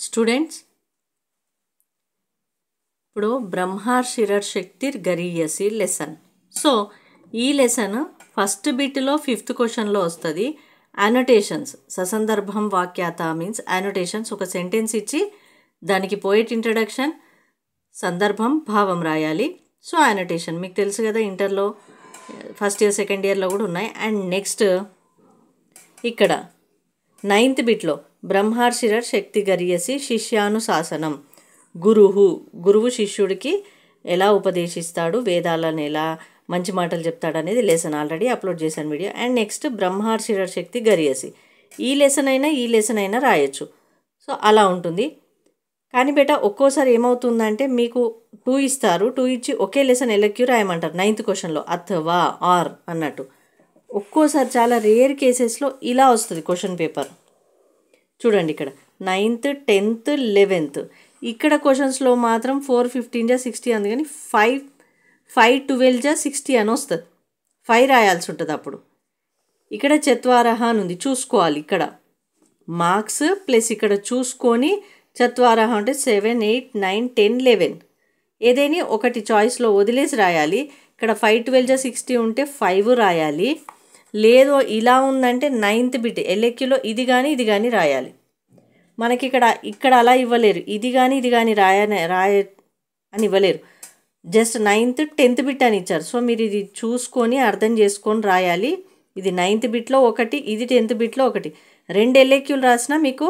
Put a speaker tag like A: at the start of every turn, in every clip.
A: Students, ఇప్పుడు బ్రహ్మార్షిరర్ శక్తిర్ గరీయసి లెసన్. సో ఈ లెసన్ ఫస్ట్ బిట్లో 5th క్వశ్చన్లో వస్తుంది. అనోటేషన్స్, ససందర్భం వాక్యాత మీన్స్ అనోటేషన్స్. ఒక సెంటెన్స్ ఇచ్చి దానికి పోయిట్ ఇంట్రడక్షన్, సందర్భం, భావం రాయాలి. సో అనోటేషన్ మీకు తెలుసు కదా, ఇంటర్లో ఫస్ట్ ఇయర్ సెకండ్ ఇయర్లో కూడా ఉన్నాయి. అండ్ నెక్స్ట్ ఇక్కడ 9th బిట్లో బ్రహ్మార్షిరర్ శక్తి గరీయసి శిష్యానుశాసనం. గురువు శిష్యుడికి ఎలా ఉపదేశిస్తాడు, వేదాలను ఎలా మంచి మాటలు చెప్తాడు అనేది లెసన్ ఆల్రెడీ అప్లోడ్ చేశాను వీడియో. అండ్ నెక్స్ట్ బ్రహ్మార్షిరర్ శక్తి గరీయసి. ఈ లెసన్ అయినా రాయొచ్చు. సో అలా ఉంటుంది. కానీ బేటా ఒక్కోసారి ఏమవుతుందంటే మీకు 2 ఇస్తారు, 2 ఇచ్చి ఒకే లెసన్ ఎలక్యూ రాయమంటారు 9th క్వశ్చన్లో, అథవా ఆర్ అన్నట్టు. ఒక్కోసారి చాలా రేర్ కేసెస్లో ఇలా వస్తుంది క్వశ్చన్ పేపర్. చూడండి ఇక్కడ 9th, 10th, 11th ఇక్కడ క్వశ్చన్స్లో మాత్రం 4 15 60 అందుకని 5 12 60 అని వస్తుంది. 5 రాయాల్సి ఉంటుంది. అప్పుడు ఇక్కడ చత్వారహ అని ఉంది, చూసుకోవాలి. ఇక్కడ మార్క్స్ ప్లస్ ఇక్కడ చూసుకొని చత్వారహ అంటే 7 8 9 10 11 ఏదైనా ఒకటి చాయిస్లో వదిలేసి రాయాలి. ఇక్కడ 5 12 60 ఉంటే 5 రాయాలి. లేదు ఇలా ఉందంటే 9th బిట్ ఎల్ఎక్యూలో ఇది కానీ రాయాలి. మనకి ఇక్కడ అలా ఇవ్వలేరు, ఇది కానీ రాయ అని ఇవ్వలేరు. జస్ట్ 9th 10th బిట్ అని ఇచ్చారు. సో మీరు ఇది చూసుకొని అర్థం చేసుకొని రాయాలి. ఇది 9th బిట్లో ఒకటి, ఇది 10th బిట్లో ఒకటి, 2 ఎల్ఎక్యూలు రాసినా మీకు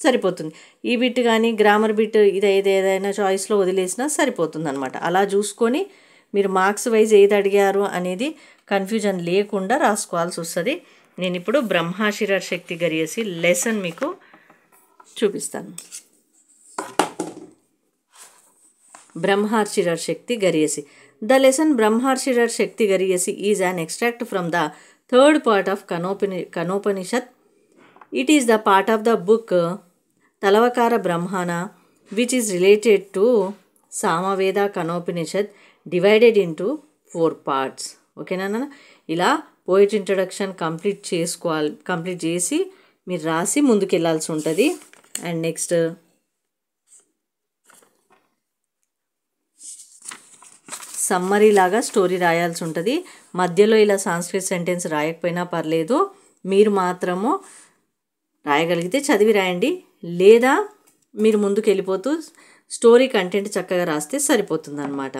A: సరిపోతుంది. ఈ బిట్ కానీ గ్రామర్ బిట్ ఇది ఏదైనా చాయిస్లో వదిలేసినా సరిపోతుంది అనమాట. అలా చూసుకొని మీరు మార్క్స్ వైజ్ ఏది అడిగారు అనేది కన్ఫ్యూజన్ లేకుండా రాసుకోవాల్సి వస్తుంది. నేను ఇప్పుడు బ్రహ్మార్షిరర్ శక్తి గరీయసి లెసన్ మీకు చూపిస్తాను. బ్రహ్మార్షిరర్ శక్తి గరీయసి. ద లెసన్ బ్రహ్మార్షిరర్ శక్తి గరీయసి is an extract from the 3rd part of Kanopanishad. It is the part of the book Talavakara Brahmana which is related to Samaveda Kanopanishad divided into 4 parts. ఓకేనా నాన్న? ఇలా పోయిట్ ఇంట్రడక్షన్ కంప్లీట్ చేసి మీరు రాసి ముందుకు వెళ్ళాల్సి ఉంటుంది. అండ్ నెక్స్ట్ సమ్మరీ లాగా స్టోరీ రాయాల్సి ఉంటుంది. మధ్యలో ఇలా సాంస్క్రిట్ సెంటెన్స్ రాయకపోయినా పర్లేదు, మీరు మాత్రము రాయగలిగితే చదివి రాయండి. లేదా మీరు ముందుకు వెళ్ళిపోతూ స్టోరీ కంటెంట్ చక్కగా రాస్తే సరిపోతుంది అన్నమాట.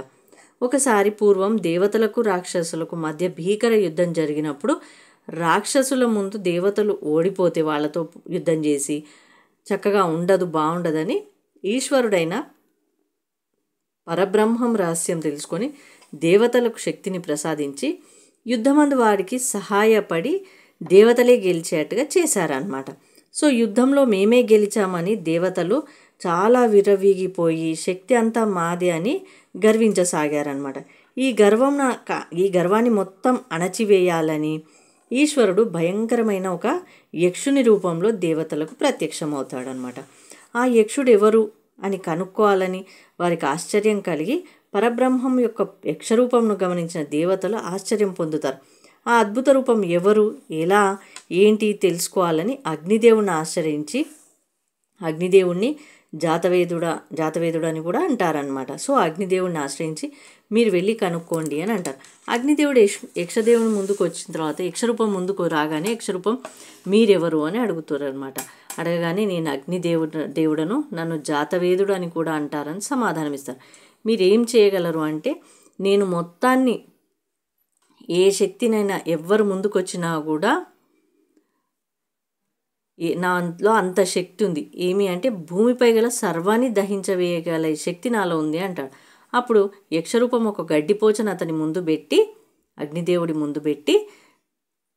A: ఒకసారి పూర్వం దేవతలకు రాక్షసులకు మధ్య భీకర యుద్ధం జరిగినప్పుడు రాక్షసుల ముందు దేవతలు ఓడిపోతే వాళ్ళతో యుద్ధం చేసి చక్కగా బాగుండదని ఈశ్వరుడైన పరబ్రహ్మం రహస్యం తెలుసుకొని దేవతలకు శక్తిని ప్రసాదించి యుద్ధమందు వాడికి సహాయపడి దేవతలే గెలిచేట్టుగా చేశారన్నమాట. సో యుద్ధంలో మేమే గెలిచామని దేవతలు చాలా విర్రవీగిపోయి శక్తి అంతా మాదే అని గర్వించసాగారనమాట. ఈ గర్వాన్ని మొత్తం అణచివేయాలని ఈశ్వరుడు భయంకరమైన ఒక యక్షుని రూపంలో దేవతలకు ప్రత్యక్షమవుతాడనమాట. ఆ యక్షుడు ఎవరు అని కనుక్కోవాలని వారికి ఆశ్చర్యం కలిగి పరబ్రహ్మం యొక్క యక్షరూపంను గమనించిన దేవతలు ఆశ్చర్యం పొందుతారు. ఆ అద్భుత రూపం ఎవరు, ఎలా, ఏంటి తెలుసుకోవాలని అగ్నిదేవుడిని ఆశ్రయించి అగ్నిదేవుణ్ణి జాతవేదుడు అని కూడా అంటారనమాట. సో అగ్నిదేవుడిని ఆశ్రయించి మీరు వెళ్ళి కనుక్కోండి అని అంటారు. అగ్నిదేవుడు యక్షదేవుని ముందుకు వచ్చిన తర్వాత యక్షరూపం ముందుకు రాగానే యక్షరూపం మీరెవరు అని అడుగుతారు అనమాట. అడగగానే నేను దేవుడను, నన్ను జాతవేదుడు అని కూడా అంటారని సమాధానం ఇస్తారు. మీరేం చేయగలరు అంటే, నేను మొత్తాన్ని ఏ శక్తినైనా ఎవ్వరు ముందుకు వచ్చినా కూడా నాలో అంత శక్తి ఉంది. ఏమి అంటే భూమిపై గల సర్వాన్ని దహించవేయగల శక్తి నాలో ఉంది అంటాడు. అప్పుడు యక్షరూపం ఒక గడ్డిపోచను అతని ముందు పెట్టి, అగ్నిదేవుడి ముందు పెట్టి,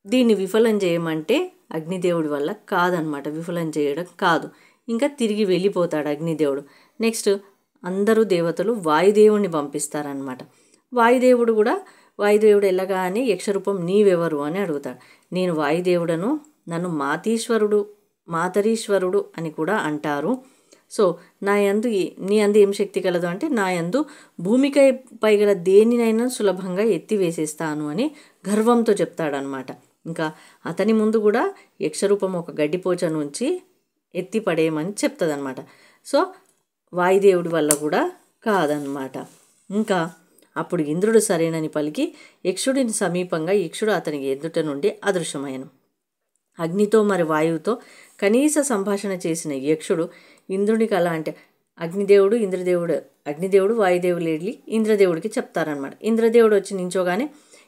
A: దీన్ని విఫలం చేయమంటే అగ్నిదేవుడి వల్ల కాదనమాట, విఫలం చేయడం కాదు. ఇంకా తిరిగి వెళ్ళిపోతాడు అగ్నిదేవుడు. నెక్స్ట్ అందరూ దేవతలు వాయుదేవుడిని పంపిస్తారనమాట. వాయుదేవుడు వెళ్ళగానే యక్షరూపం నీవెవరు అని అడుగుతాడు. నేను వాయుదేవుడను, నన్ను మాతరీశ్వరుడు అని కూడా అంటారు. సో నీ అందు ఏం శక్తి కలదు అంటే, నా యందు భూమిపై గల దేనినైనా సులభంగా ఎత్తివేసేస్తాను అని గర్వంతో చెప్తాడనమాట. ఇంకా అతని ముందు కూడా యక్షరూపం ఒక గడ్డిపోచ నుంచి ఎత్తి పడేయమని చెప్తుంది అనమాట. సో వాయుదేవుడి వల్ల కూడా కాదన్నమాట. ఇంకా అప్పుడు ఇంద్రుడు సరేనని పలికి యక్షుడిని సమీపంగా యక్షుడు అతనికి ఎదుట నుండి అదృశ్యమయ్యను. అగ్నితో మరి వాయువుతో కనీస సంభాషణ చేసిన యక్షుడు ఇంద్రునికి అలా అంటే అగ్నిదేవుడు వాయుదేవుడు వెళ్ళి ఇంద్రదేవుడికి చెప్తారనమాట. ఇంద్రదేవుడు వచ్చి నించోగానే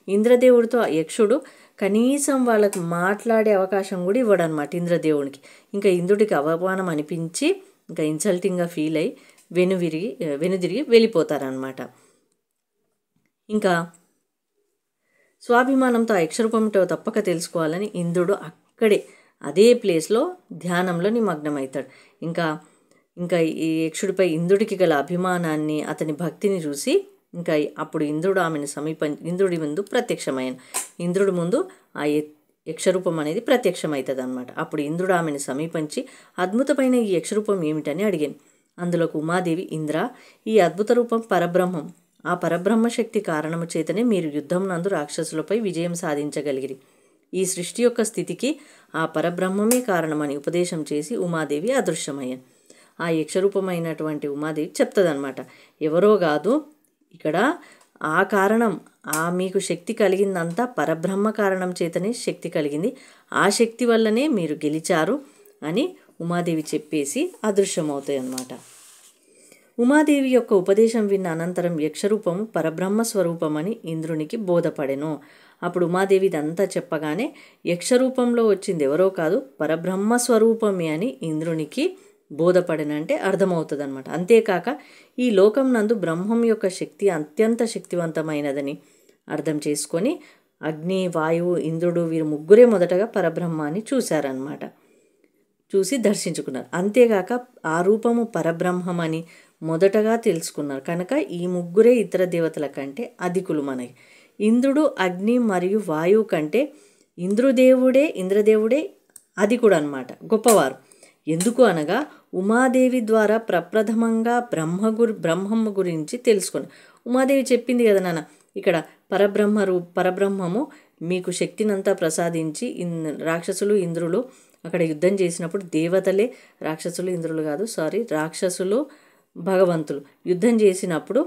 A: ఇంద్రదేవుడితో యక్షుడు కనీసం వాళ్ళకు మాట్లాడే అవకాశం కూడా ఇవ్వడనమాట ఇంద్రదేవునికి. ఇంకా ఇంద్రుడికి అవమానం అనిపించి ఇంకా ఇన్సల్టింగ్గా ఫీల్ అయ్యి వెనుదిరిగి వెళ్ళిపోతారనమాట. ఇంకా స్వాభిమానంతో ఆ యక్షరూపంతో తప్పక తెలుసుకోవాలని ఇంద్రుడు అక్కడే అదే ప్లేస్లో ధ్యానంలో నిమగ్నమవుతాడు. ఇంకా ఈ యక్షుడిపై ఇంద్రుడికి గల అభిమానాన్ని అతని భక్తిని చూసి ఇంకా అప్పుడు ఇంద్రుడు ఆమెను ఇంద్రుడి ముందు ప్రత్యక్షమయ్యాను. ఇంద్రుడి ముందు ఆ యక్షరూపం అనేది ప్రత్యక్షమవుతుంది అనమాట. అప్పుడు ఇంద్రుడు ఆమెను సమీపించి అద్భుతమైన ఈ యక్షరూపం ఏమిటని అడిగాను. అందులోకి ఉమాదేవి, ఇంద్ర, ఈ అద్భుత రూపం పరబ్రహ్మం. ఆ పరబ్రహ్మ శక్తి కారణము చేతనే మీరు యుద్ధం నందు రాక్షసులపై విజయం సాధించగలిగిరి. ఈ సృష్టి యొక్క స్థితికి ఆ పరబ్రహ్మమే కారణమని ఉపదేశం చేసి ఉమాదేవి అదృశ్యమయ్యాను. ఆ యక్షరూపమైనటువంటి ఉమాదేవి చెప్తుందనమాట, ఎవరో కాదు ఇక్కడ ఆ కారణం, ఆ మీకు శక్తి కలిగిందంతా పరబ్రహ్మ కారణం చేతనే శక్తి కలిగింది, ఆ శక్తి వల్లనే మీరు గెలిచారు అని ఉమాదేవి చెప్పేసి అదృశ్యమవుతాయి అన్నమాట. ఉమాదేవి యొక్క ఉపదేశం విన్న అనంతరం యక్షరూపము పరబ్రహ్మ స్వరూపమని ఇంద్రునికి బోధపడెను. అప్పుడు ఉమాదేవి ఇదంతా చెప్పగానే యక్షరూపంలో వచ్చింది ఎవరో కాదు పరబ్రహ్మ స్వరూపమే అని ఇంద్రునికి బోధపడినంటే అర్థమవుతుంది అనమాట. అంతేకాక ఈ లోకం నందు బ్రహ్మం యొక్క శక్తి అత్యంత శక్తివంతమైనదని అర్థం చేసుకొని అగ్ని, వాయువు, ఇంద్రుడు వీరు ముగ్గురే మొదటగా పరబ్రహ్మాన్ని చూశారనమాట. చూసి దర్శించుకున్నారు. అంతేగాక ఆ రూపము పరబ్రహ్మమని మొదటగా తెలుసుకున్నారు. కనుక ఈ ముగ్గురే ఇతర దేవతల కంటే అధికులు. మనకి ఇంద్రుడు, అగ్ని మరియు వాయువు కంటే ఇంద్రదేవుడే అధికుడు అనమాట, గొప్పవారు. ఎందుకు అనగా ఉమాదేవి ద్వారా ప్రప్రథమంగా బ్రహ్మం గురించి తెలుసుకుని ఉమాదేవి చెప్పింది కదా నాన్న, ఇక్కడ పరబ్రహ్మము మీకు శక్తినంతా ప్రసాదించి రాక్షసులు ఇంద్రులు అక్కడ యుద్ధం చేసినప్పుడు దేవతలే, రాక్షసులు భగవంతులు యుద్ధం చేసినప్పుడు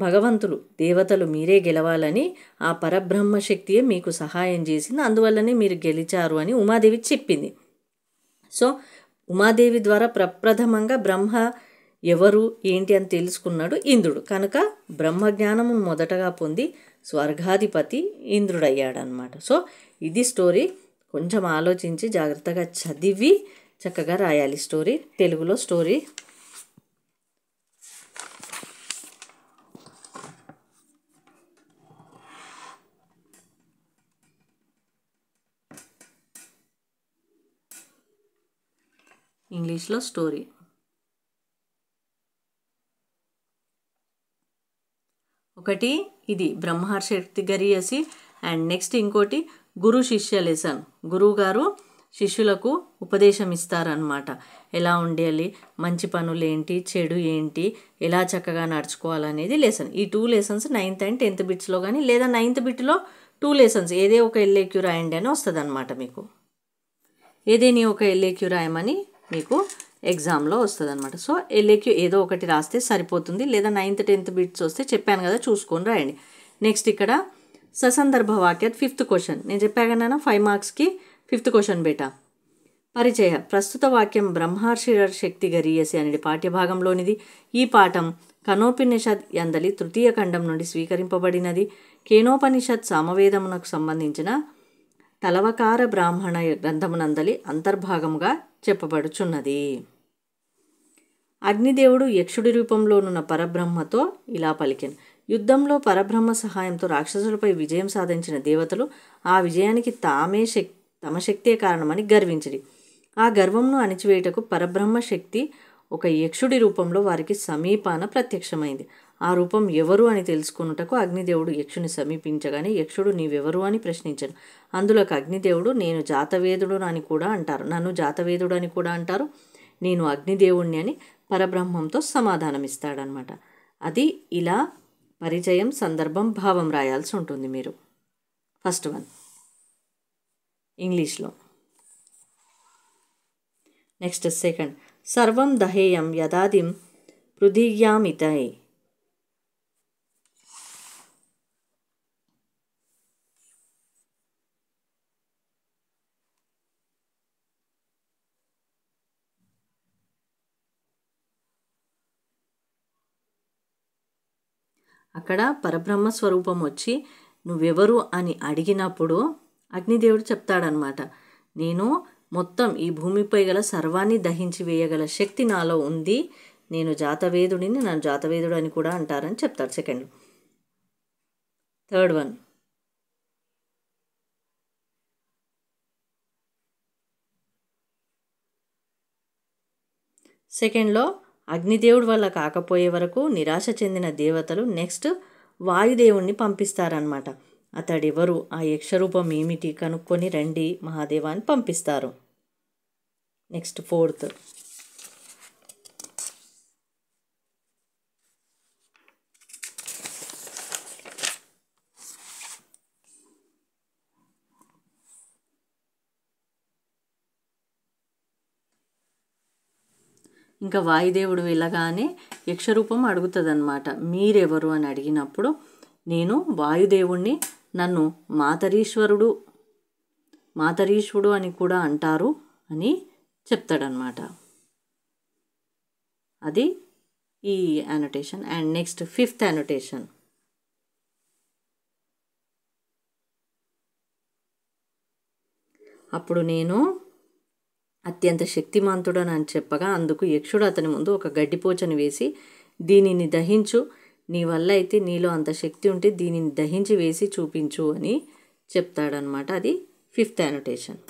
A: భగవంతులు దేవతలు మీరే గెలవాలని ఆ పరబ్రహ్మ శక్తియే మీకు సహాయం చేసింది, అందువల్లనే మీరు గెలిచారు అని ఉమాదేవి చెప్పింది. సో ఉమాదేవి ద్వారా ప్రప్రథమంగా బ్రహ్మ ఎవరు ఏంటి అని తెలుసుకున్నాడు ఇంద్రుడు. కనుక బ్రహ్మజ్ఞానము మొదటగా పొంది స్వర్గాధిపతి ఇంద్రుడయ్యాడనమాట. సో ఇది స్టోరీ. కొంచెం ఆలోచించి జాగ్రత్తగా చదివి చక్కగా రాయాలి స్టోరీ. తెలుగులో స్టోరీ ఇంగ్లీష్లో స్టోరీ. ఒకటి ఇది బ్రహ్మర్షి గరీయసి అండ్ నెక్స్ట్ ఇంకోటి గురు శిష్య లెసన్. గురువుగారు శిష్యులకు ఉపదేశం ఇస్తారనమాట. ఎలా ఉండాలి, మంచి పనులు ఏంటి, చెడు ఏంటి, ఎలా చక్కగా నడుచుకోవాలనేది లెసన్. ఈ 2 లెసన్స్ 9th and 10th బిట్స్లో కానీ లేదా 9th బిట్లో 2 లెసన్స్ ఏదే ఒక ఎల్ఏక్యూ రాయండి అని వస్తుంది అనమాట. మీకు ఏదేని ఒక ఎల్ఏక్యూ రాయమని మీకు ఎగ్జామ్లో వస్తుంది అనమాట. సో ఎల్ఏక్యూ ఏదో ఒకటి రాస్తే సరిపోతుంది, లేదా 9th 10th బిట్స్ వస్తే చెప్పాను కదా చూసుకొని రాయండి. నెక్స్ట్ ఇక్కడ ససందర్భ వాక్యాత్ 5th క్వశ్చన్. నేను చెప్పాను 5 మార్క్స్కి 5th క్వశ్చన్ బేటా. పరిచయ. ప్రస్తుత వాక్యం బ్రహ్మర్షి శక్తి గరీయసి అనేది పాఠ్యభాగంలోనిది. ఈ పాఠం కనోపనిషత్ యందలి 3వ ఖండం నుండి స్వీకరింపబడినది. కేనోపనిషత్ సామవేదమునకు సంబంధించిన తలవకార బ్రాహ్మణ గ్రంథమునందలి అంతర్భాగముగా చెప్పబడుచున్నది. అగ్నిదేవుడు యక్షుడి రూపంలోనున్న పరబ్రహ్మతో ఇలా పలికెను. యుద్ధంలో పరబ్రహ్మ సహాయంతో రాక్షసులపై విజయం సాధించిన దేవతలు ఆ విజయానికి తమ శక్తే కారణమని గర్వించిరి. ఆ గర్వంను అణిచివేయుటకు పరబ్రహ్మ శక్తి ఒక యక్షుడి రూపంలో వారికి సమీపాన ప్రత్యక్షమైంది. ఆ రూపం ఎవరు అని తెలుసుకున్నటకు అగ్నిదేవుడు యక్షుని సమీపించగానే యక్షుడు నీవెవరు అని ప్రశ్నించాడు. అందులోకి అగ్నిదేవుడు నేను జాతవేదుడు అని కూడా అంటారు, నన్ను జాతవేదుడు అని కూడా అంటారు, నేను అగ్నిదేవుణ్ణి అని పరబ్రహ్మంతో సమాధానమిస్తాడనమాట. అది ఇలా పరిచయం, సందర్భం, భావం రాయాల్సి ఉంటుంది మీరు. ఫస్ట్ వన్ ఇంగ్లీష్లో. నెక్స్ట్ సెకండ్ సర్వం దహేయం యదాదిం పృథివ్యామితై. అక్కడ పరబ్రహ్మ స్వరూపం వచ్చి నువ్వెవరు అని అడిగినప్పుడు అగ్నిదేవుడు చెప్తాడనమాట, నేను మొత్తం ఈ భూమిపై గల సర్వాన్ని దహించి వేయగల శక్తి నాలో ఉంది, నేను జాతవేదుడిని, నన్ను జాతవేదుడు అని కూడా అంటారని చెప్తాడు. సెకండ్. థర్డ్ వన్, సెకండ్లో అగ్నిదేవుడి వల్ల కాకపోయే వరకు నిరాశ చెందిన దేవతలు నెక్స్ట్ వాయుదేవుణ్ణి పంపిస్తారనమాట. అతడెవరు, ఆ యక్షరూపం ఏమిటి కనుక్కొని రండి మహాదేవాన్ని పంపిస్తారు. నెక్స్ట్ ఫోర్త్, ఇంకా వాయుదేవుడు వెళ్ళగానే యక్షరూపం అడుగుతుందన్నమాట, మీరెవరు అని అడిగినప్పుడు నేను వాయుదేవుణ్ణి, నన్ను మాతరీశ్వరుడు అని కూడా అంటారు అని చెప్తాడనమాట. అది ఈ annotation. And next fifth annotation, అప్పుడు నేను అత్యంత శక్తిమంతుడని అని చెప్పగా అందుకు యక్షుడు అతని ముందు ఒక గడ్డిపోచను వేసి, దీనిని దహించు, నీ వల్ల అయితే నీలో అంత శక్తి ఉంటే దీనిని దహించి వేసి చూపించు అని చెప్తాడనమాట. అది ఫిఫ్త్ అనోటేషన్.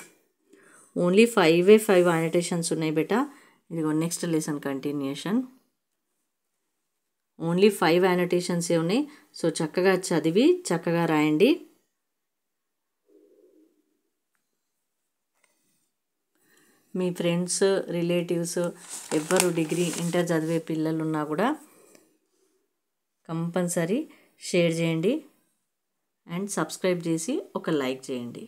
A: ఓన్లీ 5 అనోటేషన్స్ ఉన్నాయి బేటా. ఇదిగో నెక్స్ట్ లెసన్ కంటిన్యూషన్. ఓన్లీ 5 అనోటేషన్సే ఉన్నాయి. సో చక్కగా చదివి చక్కగా రాయండి. మీ ఫ్రెండ్స్, రిలేటివ్స్ ఎవ్వరు డిగ్రీ, ఇంటర్ చదివే పిల్లలు ఉన్నా కూడా కంపల్సరీ షేర్ చేయండి అండ్ సబ్స్క్రైబ్ చేసి ఒక లైక్ చేయండి.